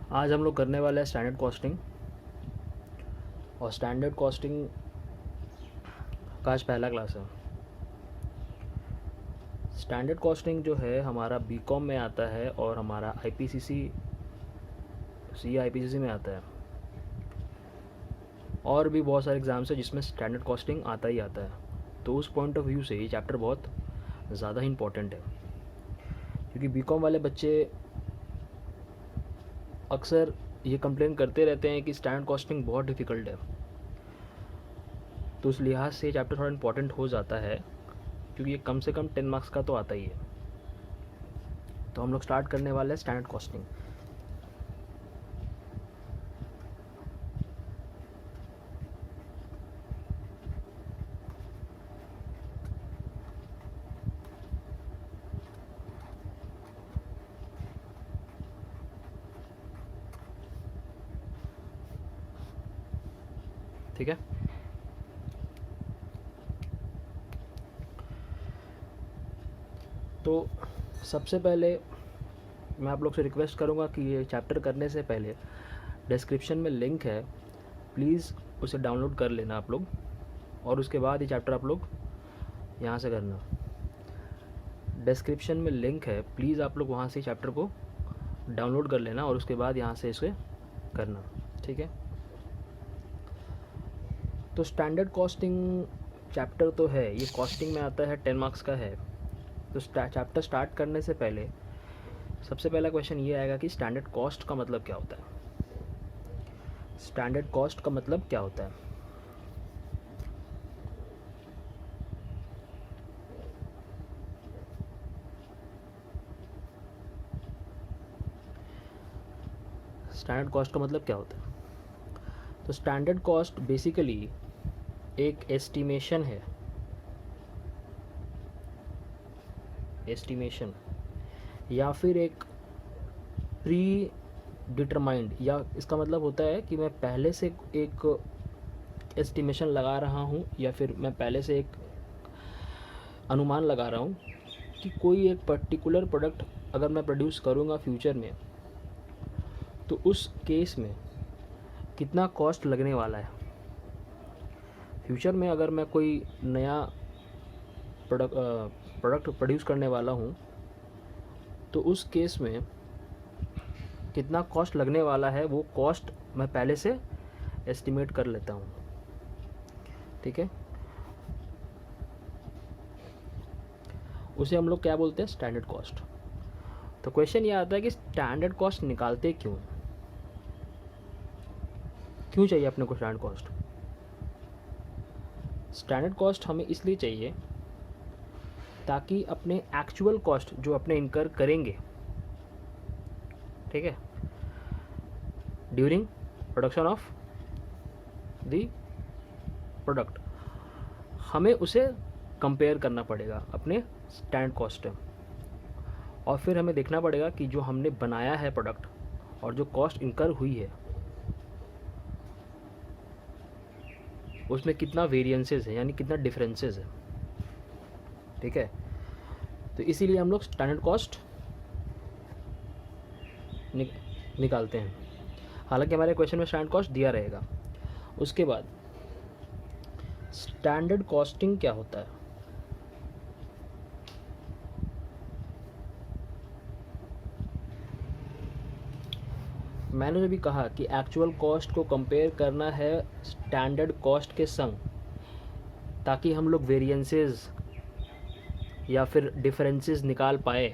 आज हम लोग करने वाले हैं स्टैंडर्ड कॉस्टिंग। और स्टैंडर्ड कॉस्टिंग का आज पहला क्लास है। स्टैंडर्ड कॉस्टिंग जो है हमारा बीकॉम में आता है और हमारा आईपीसीसी आईपीसीसी में आता है, और भी बहुत सारे एग्ज़ाम्स है जिसमें स्टैंडर्ड कॉस्टिंग आता ही आता है। तो उस पॉइंट ऑफ व्यू से ये चैप्टर बहुत ज़्यादा ही इम्पोर्टेंट है, क्योंकि बीकॉम वाले बच्चे अक्सर ये कंप्लेन करते रहते हैं कि स्टैंडर्ड कॉस्टिंग बहुत डिफ़िकल्ट है। तो उस लिहाज से चैप्टर थोड़ा इम्पोर्टेंट हो जाता है, क्योंकि ये कम से कम 10 मार्क्स का तो आता ही है। तो हम लोग स्टार्ट करने वाले हैं स्टैंडर्ड कॉस्टिंग। ठीक है, तो सबसे पहले मैं आप लोग से रिक्वेस्ट करूँगा कि ये चैप्टर करने से पहले डिस्क्रिप्शन में लिंक है, प्लीज़ उसे डाउनलोड कर लेना आप लोग, और उसके बाद ये चैप्टर आप लोग यहाँ से करना। डिस्क्रिप्शन में लिंक है, प्लीज़ आप लोग वहाँ से चैप्टर को डाउनलोड कर लेना और उसके बाद यहाँ से इसे करना। ठीक है, तो स्टैंडर्ड कॉस्टिंग चैप्टर तो है, ये कॉस्टिंग में आता है, 10 मार्क्स का है। तो चैप्टर स्टार्ट करने से पहले सबसे पहला क्वेश्चन ये आएगा कि स्टैंडर्ड कॉस्ट का मतलब क्या होता है। स्टैंडर्ड कॉस्ट का मतलब क्या होता है? स्टैंडर्ड कॉस्ट का मतलब क्या होता है? तो स्टैंडर्ड कॉस्ट बेसिकली एक एस्टिमेशन है, एस्टिमेशन या फिर एक प्री डिटरमाइंड, या इसका मतलब होता है कि मैं पहले से एक एस्टिमेशन लगा रहा हूँ, या फिर मैं पहले से एक अनुमान लगा रहा हूँ कि कोई एक पर्टिकुलर प्रोडक्ट अगर मैं प्रोड्यूस करूँगा फ्यूचर में, तो उस केस में कितना कॉस्ट लगने वाला है। फ्यूचर में अगर मैं कोई नया प्रोडक्ट प्रोड्यूस करने वाला हूँ, तो उस केस में कितना कॉस्ट लगने वाला है, वो कॉस्ट मैं पहले से एस्टिमेट कर लेता हूँ। ठीक है, उसे हम लोग क्या बोलते हैं? Standard cost. तो क्वेश्चन ये आता है कि स्टैंडर्ड कॉस्ट निकालते क्यों चाहिए अपने को स्टैंडर्ड कॉस्ट? स्टैंडर्ड कॉस्ट हमें इसलिए चाहिए ताकि अपने एक्चुअल कॉस्ट जो अपने इनकर करेंगे, ठीक है, during production of the product, हमें उसे कंपेयर करना पड़ेगा अपने स्टैंडर्ड कॉस्ट में। और फिर हमें देखना पड़ेगा कि जो हमने बनाया है प्रोडक्ट और जो कॉस्ट इनकर हुई है उसमें कितना वेरिएंसेस है, यानी कितना डिफरेंसेस है। ठीक है, तो इसीलिए हम लोग स्टैंडर्ड कॉस्ट निकालते हैं। हालांकि हमारे क्वेश्चन में स्टैंडर्ड कॉस्ट दिया रहेगा। उसके बाद स्टैंडर्ड कॉस्टिंग क्या होता है? मैंने जो भी कहा कि एक्चुअल कॉस्ट को कंपेयर करना है स्टैंडर्ड कॉस्ट के संग, ताकि हम लोग वेरिएंसेस या फिर डिफरेंसेस निकाल पाए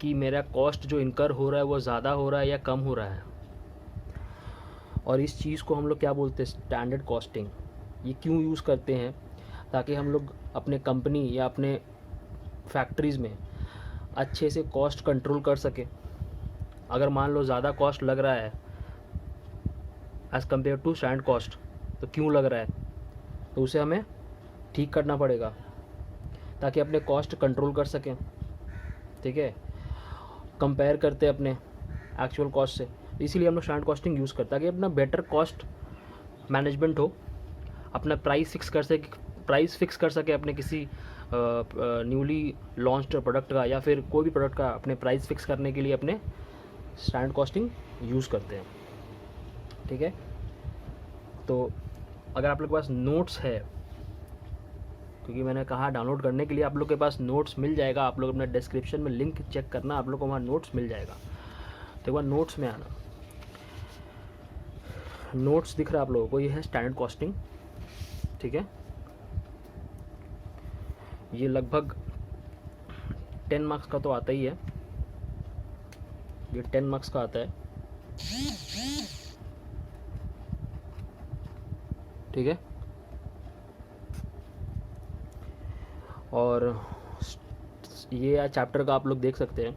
कि मेरा कॉस्ट जो इनकर हो रहा है वो ज़्यादा हो रहा है या कम हो रहा है। और इस चीज़ को हम लोग क्या बोलते हैं? Standard costing. ये क्यों यूज़ करते हैं? ताकि हम लोग अपने कंपनी या अपने फैक्ट्रीज़ में अच्छे से कॉस्ट कंट्रोल कर सकें। अगर मान लो ज़्यादा कॉस्ट लग रहा है as compare to standard cost, तो क्यों लग रहा है, तो उसे हमें ठीक करना पड़ेगा ताकि अपने कॉस्ट कंट्रोल कर सकें। ठीक है, कंपेयर करते अपने एक्चुअल कॉस्ट से, इसीलिए हम लोग स्टैंडर्ड कॉस्टिंग यूज़ करते हैं ताकि अपना बेटर कॉस्ट मैनेजमेंट हो, अपना प्राइस फिक्स कर सके अपने किसी न्यूली लॉन्च्ड प्रोडक्ट का, या फिर कोई भी प्रोडक्ट का अपने प्राइस फिक्स करने के लिए अपने स्टैंडर्ड कॉस्टिंग यूज़ करते हैं। ठीक है, तो अगर आप लोग के पास नोट्स है, क्योंकि मैंने कहा डाउनलोड करने के लिए आप लोग के पास नोट्स मिल जाएगा, आप लोग अपने डिस्क्रिप्शन में लिंक चेक करना, आप लोग को वहाँ नोट्स मिल जाएगा। तो एक बार नोट्स में आना, नोट्स दिख रहा है आप लोगों को, ये है स्टैंडर्ड कॉस्टिंग। ठीक है, ये लगभग 10 मार्क्स का तो आता ही है, ये 10 मार्क्स का आता है। ठीक है, और ये चैप्टर का आप लोग देख सकते हैं,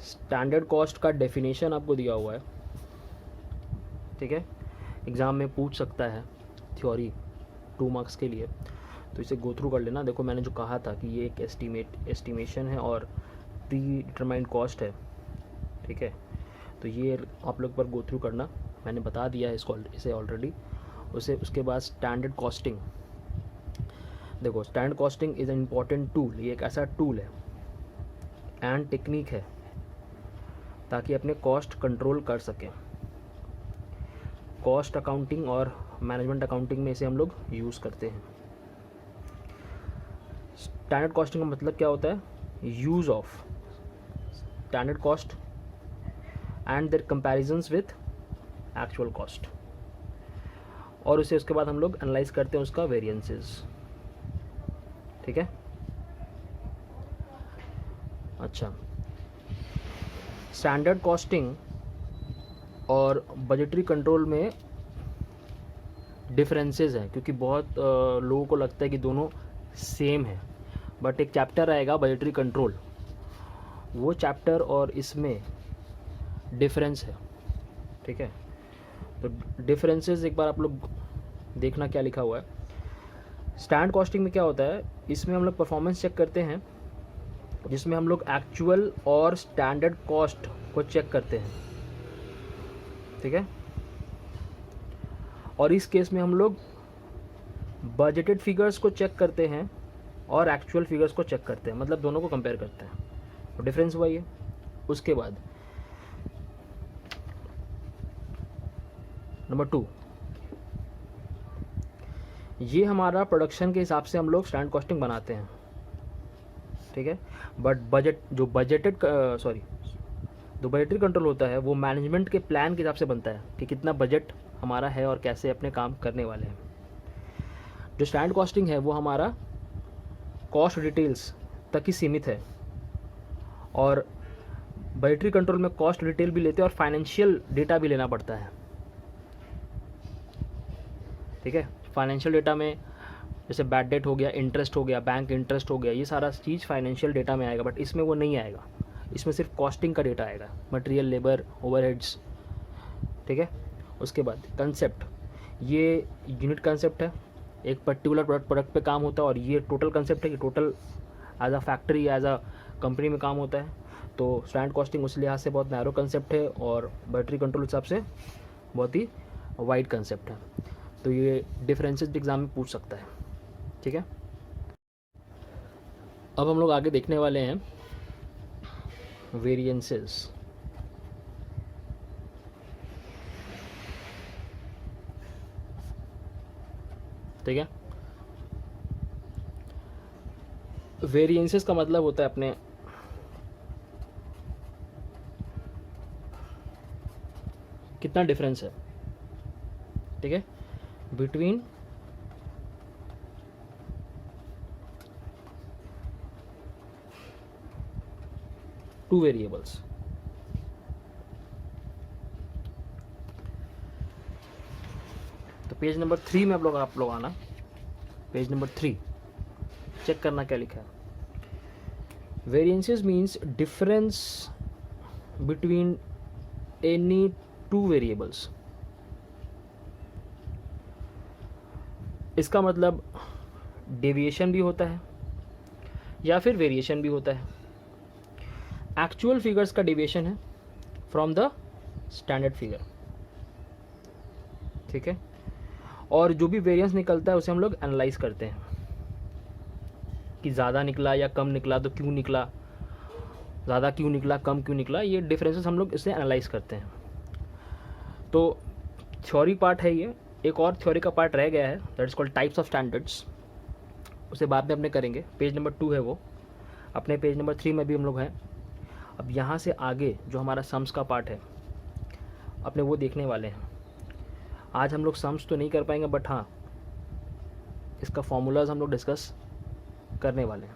स्टैंडर्ड कॉस्ट का डेफिनेशन आपको दिया हुआ है। ठीक है, एग्ज़ाम में पूछ सकता है थ्योरी 2 मार्क्स के लिए, तो इसे गो थ्रू कर लेना। देखो मैंने जो कहा था कि ये एक एस्टिमेशन है और प्री डिटरमाइंड कॉस्ट है। ठीक है, तो ये आप लोग पर गो थ्रू करना, मैंने बता दिया है इसे ऑलरेडी। उसके बाद स्टैंडर्ड कॉस्टिंग, देखो standard costing is an important tool, ये एक ऐसा टूल है एंड टेक्निक है ताकि अपने कॉस्ट कंट्रोल कर सकें। कॉस्ट अकाउंटिंग और मैनेजमेंट अकाउंटिंग में इसे हम लोग यूज़ करते हैं। स्टैंडर्ड कॉस्टिंग का मतलब क्या होता है? Use of standard cost and their comparisons with actual cost, और उसे उसके बाद हम लोग एनालाइज करते हैं उसका वेरिएंसेस। ठीक है, अच्छा, स्टैंडर्ड कॉस्टिंग और बजटरी कंट्रोल में डिफरेंसेस हैं, क्योंकि बहुत लोगों को लगता है कि दोनों सेम है, बट एक चैप्टर आएगा बजटरी कंट्रोल, वो चैप्टर और इसमें डिफरेंस है। ठीक है, तो डिफरेंसेस एक बार आप लोग देखना क्या लिखा हुआ है। स्टैंडर्ड कॉस्टिंग में क्या होता है, इसमें हम लोग परफॉर्मेंस चेक करते हैं, जिसमें हम लोग एक्चुअल और स्टैंडर्ड कॉस्ट को चेक करते हैं। ठीक है, और इस केस में हम लोग बजटेड फिगर्स को चेक करते हैं और एक्चुअल फिगर्स को चेक करते हैं, मतलब दोनों को कंपेयर करते हैं, तो डिफरेंस वही है। उसके बाद नंबर 2, ये हमारा प्रोडक्शन के हिसाब से हम लोग स्टैंडर्ड कॉस्टिंग बनाते हैं। ठीक है, बट जो बजटरी कंट्रोल होता है वो मैनेजमेंट के प्लान के हिसाब से बनता है कि कितना बजट हमारा है और कैसे अपने काम करने वाले हैं। जो स्टैंडर्ड कॉस्टिंग है वो हमारा कॉस्ट डिटेल्स तक ही सीमित है, और बजटरी कंट्रोल में कॉस्ट डिटेल भी लेते हैं और फाइनेंशियल डेटा भी लेना पड़ता है। ठीक है, फाइनेंशियल डेटा में जैसे बैड डेट हो गया, इंटरेस्ट हो गया, बैंक इंटरेस्ट हो गया, ये सारा चीज़ फाइनेंशियल डेटा में आएगा, बट इसमें वो नहीं आएगा, इसमें सिर्फ कॉस्टिंग का डेटा आएगा, मटेरियल, लेबर, ओवरहेड्स। ठीक है, उसके बाद कंसेप्ट, ये यूनिट कंसेप्ट है, एक पर्टिकुलर प्रोडक्ट पे काम होता है, और ये टोटल कंसेप्ट है कि total as a factory, as a company में काम होता है। तो स्टैंडर्ड कॉस्टिंग उस लिहाज से बहुत नैरो कंसेप्ट है, और बजटरी कंट्रोल हिसाब से बहुत ही वाइड कंसेप्ट है। तो ये डिफरेंसेस एग्ज़ाम में पूछ सकता है। ठीक है, अब हम लोग आगे देखने वाले हैं वेरिएंसेस। ठीक है, वेरिएंसेस का मतलब होता है अपने कितना डिफरेंस है। ठीक है, बिटवीन टू वेरिएबल्स। तो पेज नंबर 3 में आप लोग आना, पेज नंबर 3 चेक करना क्या लिखा है। Variances means difference between any two variables. इसका मतलब डेविएशन भी होता है या फिर वेरिएशन भी होता है। एक्चुअल फिगर्स का डेविएशन है फ्रॉम द स्टैंडर्ड फिगर। ठीक है, और जो भी वेरिएंस निकलता है उसे हम लोग एनालाइज करते हैं कि ज़्यादा निकला या कम निकला, तो क्यों निकला, ज़्यादा क्यों निकला, कम क्यों निकला, ये डिफरेंसेस हम लोग इससे एनालाइज करते हैं। तो थ्योरी पार्ट है ये। एक और थ्योरी का पार्ट रह गया है, that is called types of standards, उसे बाद में अपने करेंगे। पेज नंबर 2 है वो, अपने पेज नंबर 3 में भी हम लोग हैं। अब यहाँ से आगे जो हमारा सम्स का पार्ट है अपने वो देखने वाले हैं। आज हम लोग सम्स तो नहीं कर पाएंगे, बट हाँ इसका फॉर्मूलाज हम लोग डिस्कस करने वाले हैं।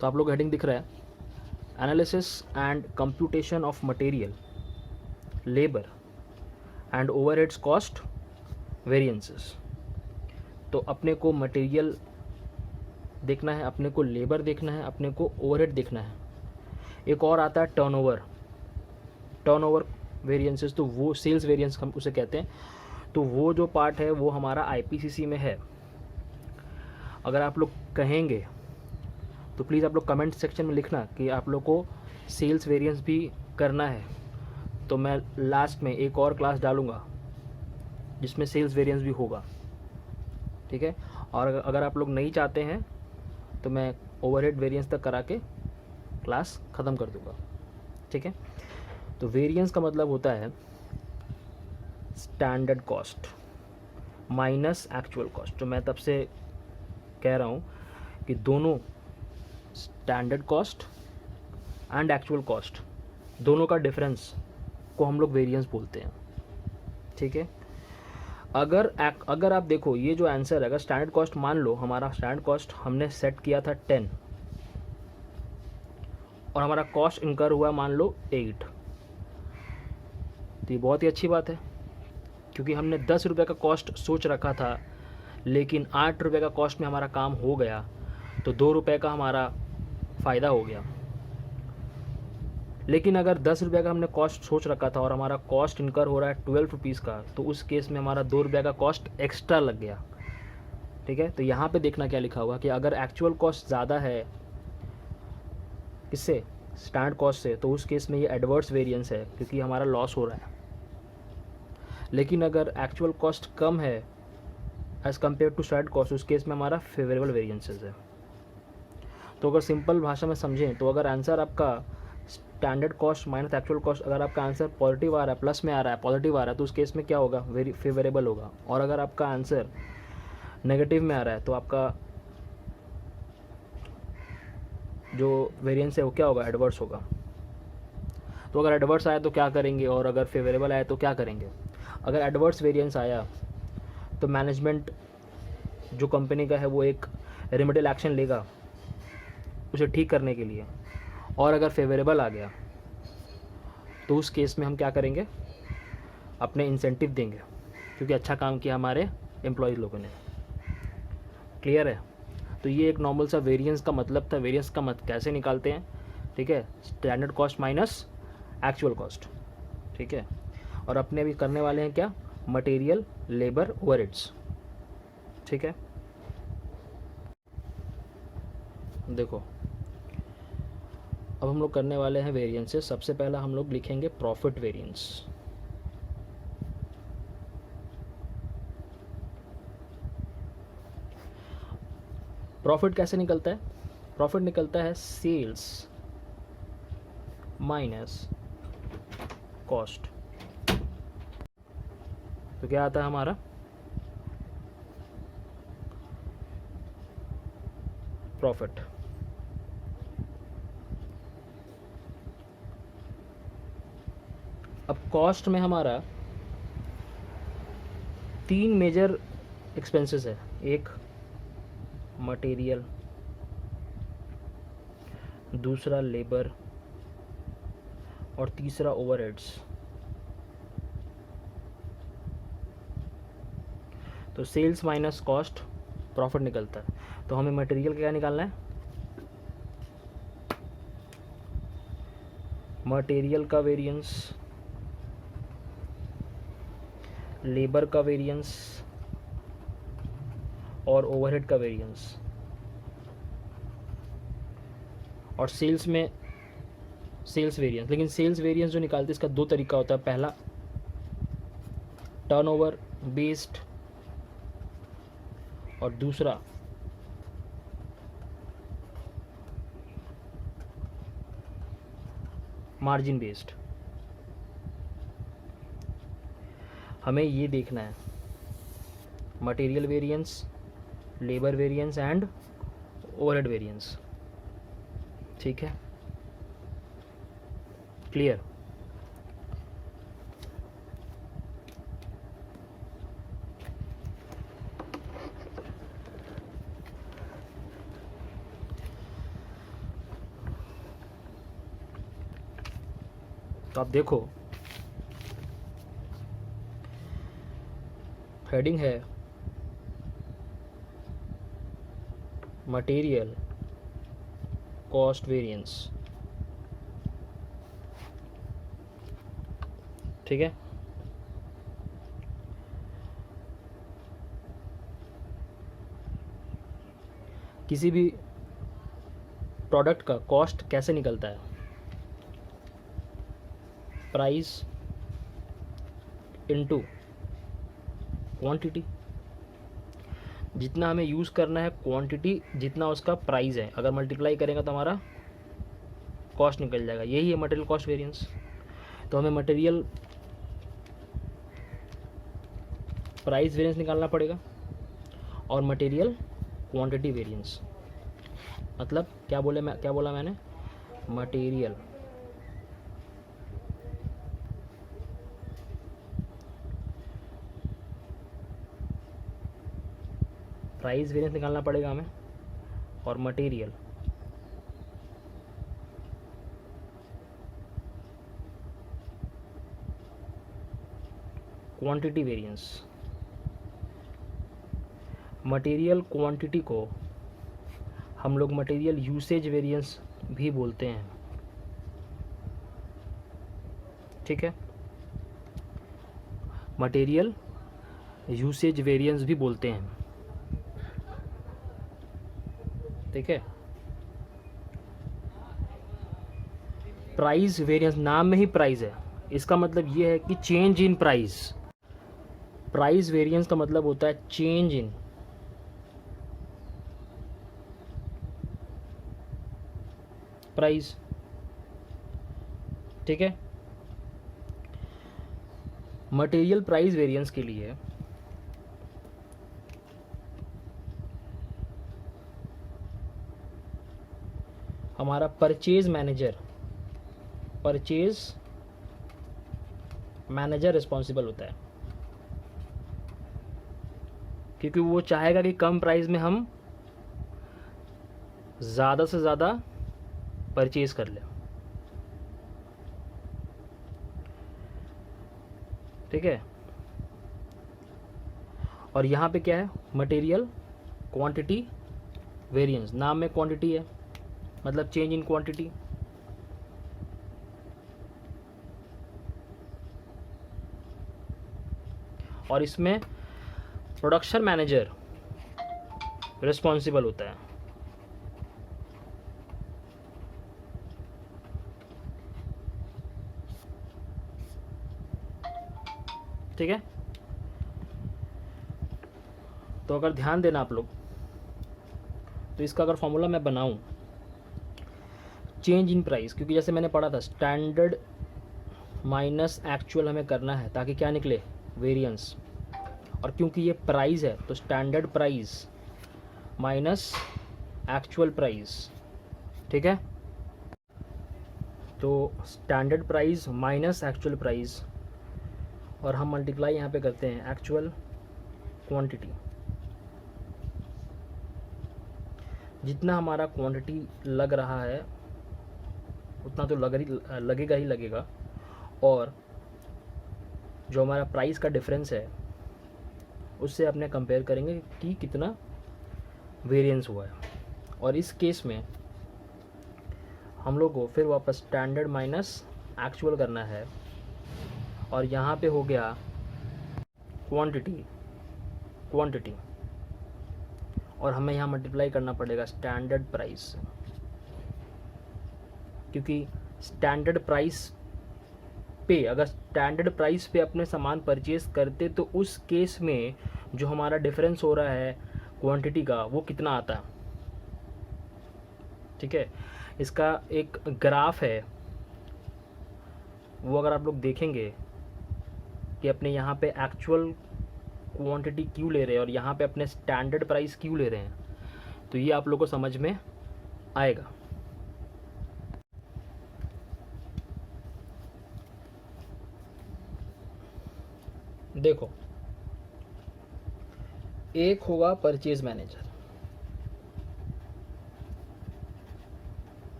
तो आप लोग हेडिंग दिख रहा है, analysis and computation of material, labour and overheads cost variances. तो अपने को मटेरियल देखना है, अपने को लेबर देखना है, अपने को ओवरहेड देखना है। एक और आता है टर्नओवर वेरिएंसेस, तो वो सेल्स वेरिएंस हम उसे कहते हैं। तो वो जो पार्ट है वो हमारा आईपीसीसी में है। अगर आप लोग कहेंगे तो प्लीज़ आप लोग कमेंट सेक्शन में लिखना कि आप लोग को सेल्स वेरिएंस भी करना है, तो मैं लास्ट में एक और क्लास डालूँगा जिसमें सेल्स वेरिएंस भी होगा, ठीक है। और अगर आप लोग नहीं चाहते हैं तो मैं ओवरहेड वेरिएंस तक करा के क्लास ख़त्म कर दूँगा, ठीक है। तो वेरिएंस का मतलब होता है standard cost minus actual cost. तो मैं तब से कह रहा हूँ कि दोनों standard cost and actual cost दोनों का डिफरेंस को हम लोग वेरिएंस बोलते हैं, ठीक है। अगर आप देखो ये जो आंसर है, अगर स्टैंडर्ड कॉस्ट मान लो हमारा स्टैंडर्ड कॉस्ट हमने सेट किया था 10 और हमारा कॉस्ट इनकर हुआ मान लो 8, तो ये बहुत ही अच्छी बात है, क्योंकि हमने 10 रुपये का कॉस्ट सोच रखा था लेकिन 8 रुपये का कॉस्ट में हमारा काम हो गया, तो 2 रुपये का हमारा फ़ायदा हो गया। लेकिन अगर 10 रुपये का हमने कॉस्ट सोच रखा था और हमारा कॉस्ट इनकर हो रहा है 12 रुपीज़ का, तो उस केस में हमारा 2 रुपये का कॉस्ट एक्स्ट्रा लग गया, ठीक है। तो यहाँ पे देखना क्या लिखा हुआ कि अगर एक्चुअल कॉस्ट ज़्यादा है किससे, स्टैंडर्ड कॉस्ट से, तो उस केस में ये एडवर्स वेरिएंस है क्योंकि हमारा लॉस हो रहा है। लेकिन अगर एक्चुअल कॉस्ट कम है as compare to standard cost, उस केस में हमारा फेवरेबल वेरिएंसेस है। तो अगर सिंपल भाषा में समझें तो अगर आंसर आपका standard cost minus actual cost, अगर आपका आंसर पॉजिटिव आ रहा है, प्लस में आ रहा है, पॉजिटिव आ रहा है, तो उस केस में क्या होगा, वेरी फेवरेबल होगा। और अगर आपका आंसर नेगेटिव में आ रहा है तो आपका जो वेरिएंस है वो क्या होगा, एडवर्स होगा। तो अगर एडवर्स आया तो क्या करेंगे, और अगर फेवरेबल आया तो क्या करेंगे। अगर एडवर्स वेरिएंस आया तो मैनेजमेंट जो कंपनी का है वो एक रेमेडियल एक्शन लेगा उसे ठीक करने के लिए। और अगर फेवरेबल आ गया तो उस केस में हम क्या करेंगे, अपने इंसेंटिव देंगे, क्योंकि अच्छा काम किया हमारे एम्प्लॉयज़ लोगों ने। क्लियर है। तो ये एक नॉर्मल सा वेरिएंस का मतलब था। वेरिएंस का मत कैसे निकालते हैं, ठीक है, standard cost minus actual cost, ठीक है। और अपने अभी करने वाले हैं क्या, मटेरियल, लेबर, ओवरहेड्स, ठीक है। देखो अब हम लोग करने वाले हैं वेरिएंसेस। सबसे पहला हम लोग लिखेंगे प्रॉफिट वेरिएंस। प्रॉफिट कैसे निकलता है, प्रॉफिट निकलता है सेल्स माइनस कॉस्ट। तो क्या आता है हमारा, प्रॉफिट। अब कॉस्ट में हमारा 3 मेजर एक्सपेंसेस है, एक मटेरियल, दूसरा लेबर और तीसरा ओवरहेड्स। तो सेल्स माइनस कॉस्ट प्रॉफिट निकलता है। तो हमें मटेरियल का क्या निकालना है, मटेरियल का वेरिएंस, लेबर का वेरिएंस और ओवरहेड का वेरिएंस। और सेल्स में सेल्स वेरिएंस। लेकिन सेल्स वेरिएंस जो निकालते हैं इसका 2 तरीका होता है। पहला टर्नओवर बेस्ड और दूसरा मार्जिन बेस्ड। हमें ये देखना है material variance, labour variance and overhead variance. ठीक है, क्लियर। तो आप देखो हेडिंग है मटेरियल कॉस्ट वेरिएंस। ठीक है, किसी भी प्रोडक्ट का कॉस्ट कैसे निकलता है? Price into quantity. जितना हमें यूज़ करना है क्वांटिटी, जितना उसका प्राइस है, अगर मल्टीप्लाई करेंगे तो हमारा कॉस्ट निकल जाएगा। यही है मटेरियल कॉस्ट वेरिएंस। तो हमें मटेरियल प्राइस वेरिएंस निकालना पड़ेगा और मटेरियल क्वांटिटी वेरिएंस। मतलब क्या बोला मैंने? मटेरियल प्राइस वेरिएंस निकालना पड़ेगा हमें और material quantity variance. Material quantity को हम लोग मटेरियल यूसेज वेरिएंस भी बोलते हैं। ठीक है, मटेरियल यूसेज वेरिएंस भी बोलते हैं। ठीक है, प्राइस वेरिएंस, नाम में ही प्राइस है, इसका मतलब ये है कि change in price. Price variance का मतलब होता है चेंज इन प्राइस। ठीक है, मटेरियल प्राइस वेरिएंस के लिए हमारा परचेज मैनेजर रिस्पॉन्सिबल होता है, क्योंकि वो चाहेगा कि कम प्राइस में हम ज़्यादा से ज़्यादा परचेज कर लें। ठीक है, और यहाँ पे क्या है? Material quantity variance. नाम में क्वांटिटी है, मतलब चेंज इन क्वांटिटी। और इसमें प्रोडक्शन मैनेजर रिस्पॉन्सिबल होता है। ठीक है, तो अगर ध्यान देना आप लोग, तो इसका अगर फॉर्मूला मैं बनाऊं, चेंज इन प्राइस, क्योंकि जैसे मैंने पढ़ा था स्टैंडर्ड माइनस एक्चुअल हमें करना है ताकि क्या निकले? वेरिएंस। और क्योंकि ये प्राइस है तो standard price minus actual price. ठीक है, तो standard price minus actual price, और हम मल्टीप्लाई यहाँ पे करते हैं एक्चुअल क्वांटिटी। जितना हमारा क्वांटिटी लग रहा है उतना तो लगेगा ही लगेगा, और जो हमारा प्राइस का डिफरेंस है उससे अपने कंपेयर करेंगे कि कितना वेरिएंस हुआ है। और इस केस में हम लोग को फिर वापस स्टैंडर्ड माइनस एक्चुअल करना है, और यहाँ पे हो गया क्वांटिटी, और हमें यहाँ मल्टीप्लाई करना पड़ेगा स्टैंडर्ड प्राइस से, क्योंकि स्टैंडर्ड प्राइस पे, अगर स्टैंडर्ड प्राइस पे अपने सामान परचेज करते तो उस केस में जो हमारा डिफरेंस हो रहा है क्वांटिटी का, वो कितना आता है। ठीक है, इसका एक ग्राफ है वो अगर आप लोग देखेंगे कि अपने यहाँ पे एक्चुअल क्वांटिटी क्यों ले रहे हैं और यहाँ पे अपने स्टैंडर्ड प्राइस क्यों ले रहे हैं, तो ये आप लोग को समझ में आएगा। देखो, एक होगा परचेज मैनेजर,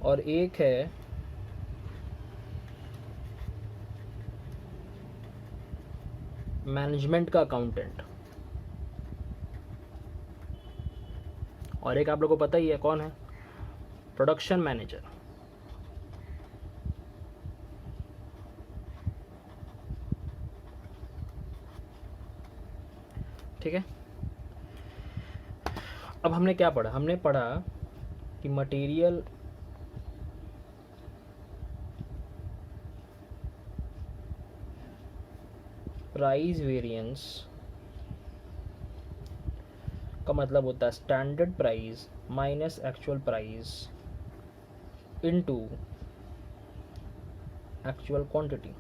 और एक है मैनेजमेंट का अकाउंटेंट, और एक आप लोगों को पता ही है कौन है, प्रोडक्शन मैनेजर। ठीक है, अब हमने क्या पढ़ा? हमने पढ़ा कि मटेरियल प्राइस वेरिएंस का मतलब होता है standard price minus actual price into actual quantity.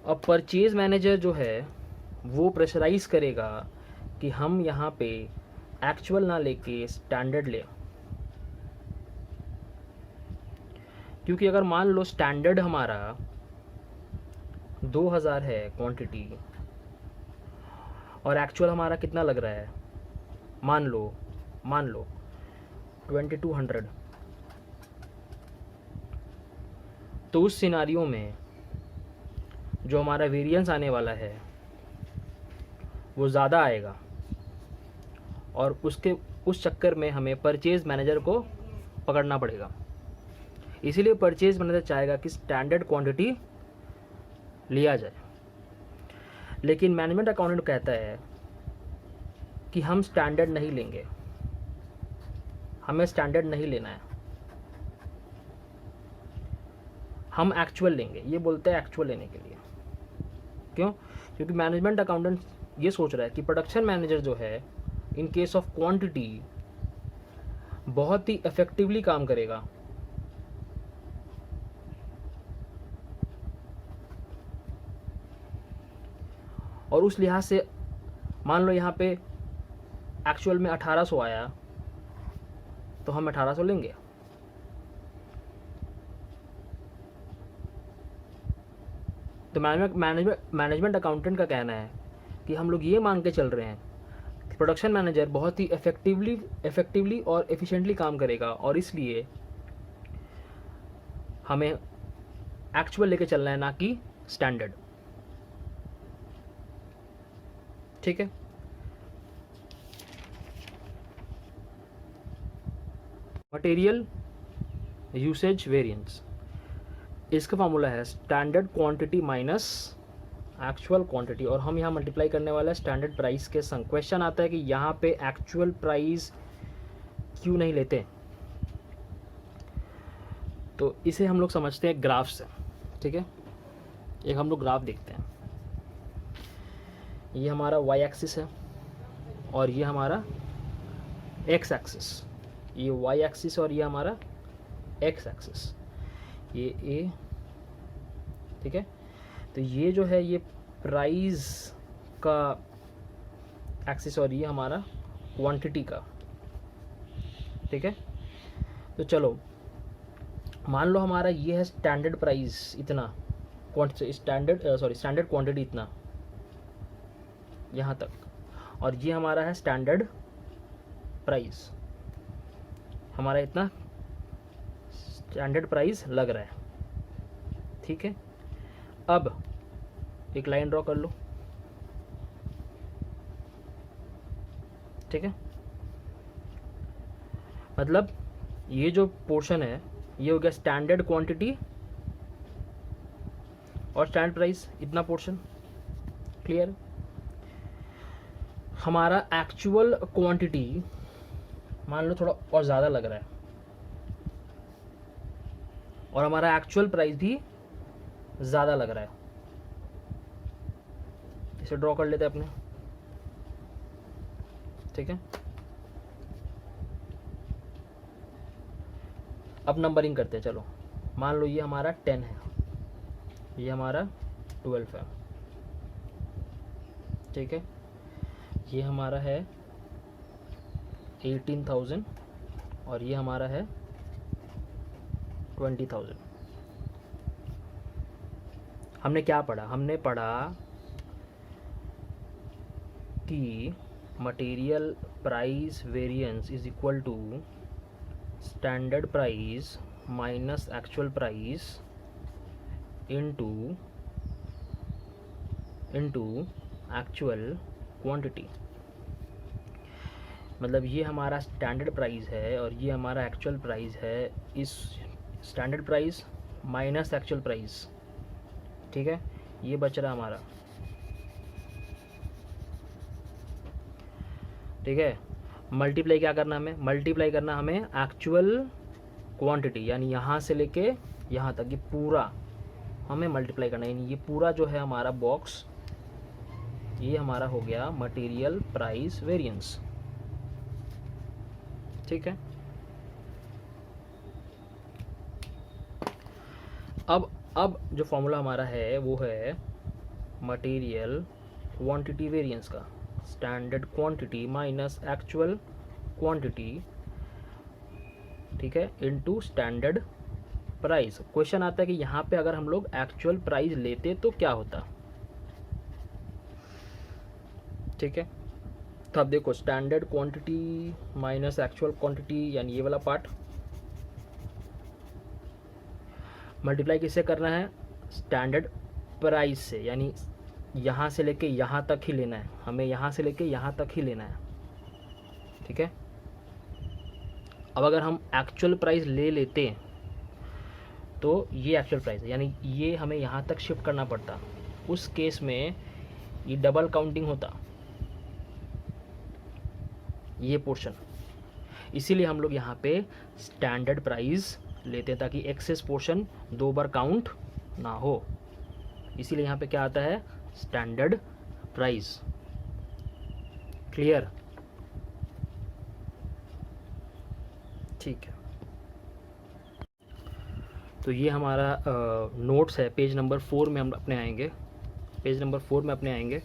अब परचेज मैनेजर जो है वो प्रेशराइज करेगा कि हम यहाँ पे एक्चुअल ना लेके स्टैंडर्ड ले, क्योंकि अगर मान लो स्टैंडर्ड हमारा 2000 है क्वांटिटी और एक्चुअल हमारा कितना लग रहा है, मान लो 2200, तो उस सिनारियो में जो हमारा वेरिएंस आने वाला है वो ज़्यादा आएगा, और उस चक्कर में हमें परचेज मैनेजर को पकड़ना पड़ेगा। इसीलिए परचेज मैनेजर चाहेगा कि स्टैंडर्ड क्वांटिटी लिया जाए, लेकिन मैनेजमेंट अकाउंटेंट कहता है कि हम स्टैंडर्ड नहीं लेंगे, हमें स्टैंडर्ड नहीं लेना है, हम एक्चुअल लेंगे। ये बोलते हैं एक्चुअल लेने के लिए। क्यों? क्योंकि मैनेजमेंट अकाउंटेंट ये सोच रहा है कि प्रोडक्शन मैनेजर जो है इन केस ऑफ क्वांटिटी बहुत ही इफेक्टिवली काम करेगा, और उस लिहाज से मान लो यहाँ पे एक्चुअल में 1800 आया तो हम 1800 लेंगे। तो मैनेजमेंट अकाउंटेंट का कहना है कि हम लोग ये मान के चल रहे हैं कि प्रोडक्शन मैनेजर बहुत ही इफेक्टिवली और एफिशिएंटली काम करेगा, और इसलिए हमें एक्चुअल लेके चलना है, ना कि स्टैंडर्ड। ठीक है, मटेरियल यूसेज वेरिएंस, इसका फॉर्मूला है standard quantity minus actual quantity, और हम यहाँ मल्टीप्लाई करने वाला है स्टैंडर्ड प्राइस के संग। क्वेश्चन आता है कि यहाँ पे एक्चुअल प्राइस क्यों नहीं लेते, तो इसे हम लोग समझते हैं ग्राफ से। ठीक है, एक हम लोग ग्राफ देखते हैं। ये हमारा y एक्सिस है और ये हमारा x एक्सिस, ये y एक्सिस और ये हमारा x एक्सिस, ये a। ठीक है, तो ये जो है ये प्राइस का एक्सिस और ये हमारा क्वांटिटी का। ठीक है, तो चलो मान लो हमारा ये है स्टैंडर्ड प्राइस इतना, स्टैंडर्ड क्वांटिटी इतना यहाँ तक, और ये हमारा है स्टैंडर्ड प्राइस, हमारा इतना स्टैंडर्ड प्राइस लग रहा है। ठीक है, अब एक लाइन ड्रॉ कर लो। ठीक है, मतलब ये जो पोर्शन है ये हो गया स्टैंडर्ड क्वांटिटी और स्टैंडर्ड प्राइस, इतना पोर्शन क्लियर। हमारा एक्चुअल क्वांटिटी मान लो थोड़ा और ज़्यादा लग रहा है, और हमारा एक्चुअल प्राइस भी ज़्यादा लग रहा है। इसे ड्रॉ कर लेते हैं अपने। ठीक है, अब नंबरिंग करते हैं, चलो मान लो ये हमारा 10 है, ये हमारा 12 है, ठीक है, ये हमारा है 18,000 और ये हमारा है 20,000। हमने क्या पढ़ा? हमने पढ़ा कि material price variance is equal to standard price minus actual price into actual quantity. मतलब ये हमारा स्टैंडर्ड प्राइस है और ये हमारा एक्चुअल प्राइस है, इस standard price minus actual price, ठीक है, ये बच रहा हमारा, ठीक है। मल्टीप्लाई क्या करना हमें? मल्टीप्लाई करना हमें एक्चुअल क्वांटिटी, यानी यहाँ से लेके यहाँ तक ये पूरा हमें मल्टीप्लाई करना है, यानी ये पूरा जो है हमारा बॉक्स, ये हमारा हो गया मटेरियल प्राइस वेरिएंस, ठीक है। अब जो फॉर्मूला हमारा है वो है मटेरियल क्वांटिटी वेरिएंस का, standard quantity minus actual quantity, ठीक है, इनटू स्टैंडर्ड प्राइस। क्वेश्चन आता है कि यहाँ पे अगर हम लोग एक्चुअल प्राइस लेते तो क्या होता, ठीक है। तो अब देखो standard quantity minus actual quantity, यानी ये वाला पार्ट मल्टीप्लाई किससे करना है? स्टैंडर्ड प्राइस से, यानी यहाँ से लेके यहाँ तक ही लेना है हमें, यहाँ से लेके यहाँ तक ही लेना है, ठीक है। अब अगर हम एक्चुअल प्राइस ले लेते हैं तो ये एक्चुअल प्राइस है, यानी ये हमें यहाँ तक शिफ्ट करना पड़ता, उस केस में ये डबल काउंटिंग होता ये पोर्शन, इसीलिए हम लोग यहाँ पे स्टैंडर्ड प्राइस लेते हैं ताकि एक्सेस पोर्शन 2 बार काउंट ना हो, इसीलिए यहाँ पे क्या आता है? Standard price. क्लियर? ठीक है, तो ये हमारा नोट्स है, पेज नंबर 4 में हम अपने आएंगे, पेज नंबर 4 में अपने आएंगे।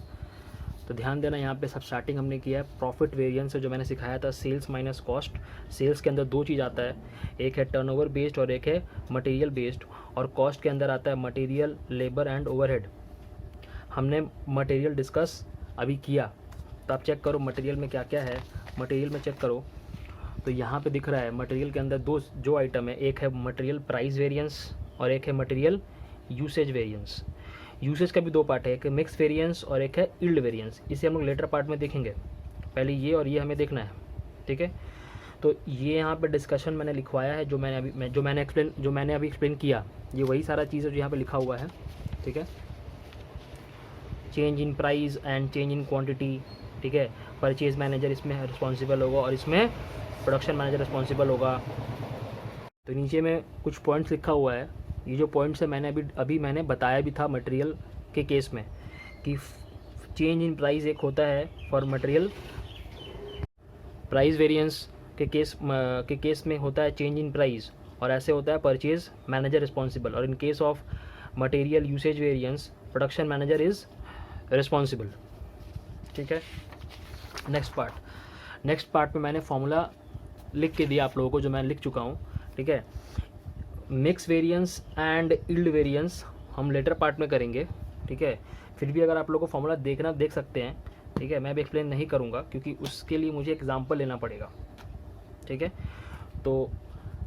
तो ध्यान देना, यहाँ पे सब स्टार्टिंग हमने किया है प्रॉफिट वेरिएंस से, जो मैंने सिखाया था सेल्स माइनस कॉस्ट। सेल्स के अंदर 2 चीज़ आता है, एक है टर्नओवर बेस्ड और एक है मटेरियल बेस्ड, और कॉस्ट के अंदर आता है मटेरियल, लेबर एंड ओवरहेड। हमने मटेरियल डिस्कस अभी किया, तो आप चेक करो मटेरियल में क्या क्या है। मटेरियल में चेक करो तो यहाँ पे दिख रहा है मटेरियल के अंदर 2 जो आइटम है, एक है मटेरियल प्राइस वेरिएंस और एक है मटेरियल यूसेज वेरिएंस। यूसेज का भी 2 पार्ट है, एक मिक्स वेरिएंस और एक है यील्ड वेरिएंस। इसे हम लोग लेटर पार्ट में देखेंगे, पहले ये और ये हमें देखना है, ठीक है। तो ये यहाँ पे डिस्कशन मैंने लिखवाया है, जो मैंने अभी एक्सप्लेन किया, ये वही सारा चीज़ है जो यहाँ पे लिखा हुआ है, ठीक है। Change in price and change in quantity, ठीक है। परचेज मैनेजर इसमें रिस्पॉन्सिबल होगा और इसमें प्रोडक्शन मैनेजर रिस्पॉन्सिबल होगा। तो नीचे में कुछ पॉइंट्स लिखा हुआ है, ये जो पॉइंट्स है मैंने अभी मैंने बताया भी था मटेरियल के केस में कि चेंज इन प्राइस एक होता है फॉर मटेरियल, प्राइस वेरिएंस के केस में होता है चेंज इन प्राइस, और ऐसे होता है परचेज मैनेजर रिस्पॉन्सिबल, और in case of material usage variance production manager is responsible, ठीक है। नेक्स्ट पार्ट में मैंने फॉर्मूला लिख के दिया आप लोगों को, जो मैं लिख चुका हूँ, ठीक है। Mix variance and yield variance हम लेटर पार्ट में करेंगे, ठीक है। फिर भी अगर आप लोगों को फॉर्मूला देखना देख सकते हैं, ठीक है। मैं भी एक्सप्लेन नहीं करूँगा क्योंकि उसके लिए मुझे एग्जांपल लेना पड़ेगा, ठीक है। तो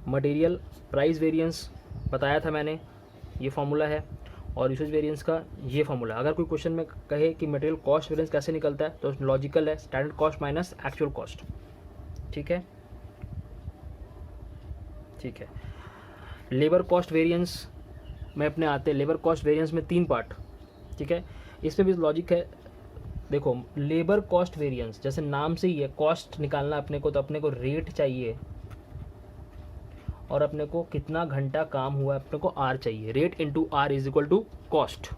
मटेरियल प्राइस वेरिएंस बताया था मैंने, ये फॉर्मूला है, और यूसेज वेरिएंस का ये फॉर्मूला। अगर कोई क्वेश्चन में कहे कि मटेरियल कॉस्ट वेरिएंस कैसे निकलता है, तो लॉजिकल है standard cost minus actual cost, ठीक है, ठीक है। लेबर कॉस्ट वेरिएंस में अपने आते हैं, लेबर कॉस्ट वेरिएंस में 3 पार्ट, ठीक है। इसमें भी लॉजिक है, देखो लेबर कॉस्ट वेरिएंस जैसे नाम से ही है, कॉस्ट निकालना अपने को, तो अपने को रेट चाहिए और अपने को कितना घंटा काम हुआ है, अपने को आर चाहिए, rate into R is equal to cost.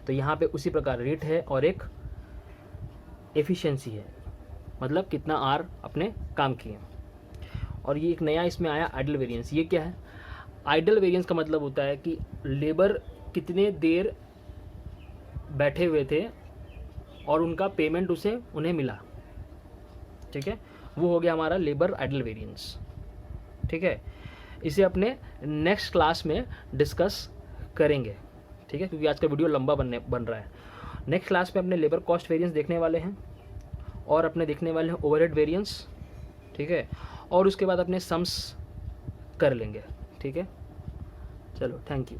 तो यहाँ पे उसी प्रकार रेट है और एक एफिशिएंसी है, मतलब कितना आर अपने काम किए। और ये एक नया इसमें आया आइडल वेरिएंस। ये क्या है? आइडल वेरिएंस का मतलब होता है कि लेबर कितने देर बैठे हुए थे और उनका पेमेंट उन्हें मिला, ठीक है, वो हो गया हमारा लेबर आइडल वेरिएंस, ठीक है। इसे अपने नेक्स्ट क्लास में डिस्कस करेंगे, ठीक है, क्योंकि आज का वीडियो लंबा बन रहा है। नेक्स्ट क्लास में अपने लेबर कॉस्ट वेरिएंस देखने वाले हैं और अपने देखने वाले हैं ओवरहेड वेरिएंस, ठीक है, और उसके बाद अपने सम्स कर लेंगे, ठीक है। चलो, थैंक यू।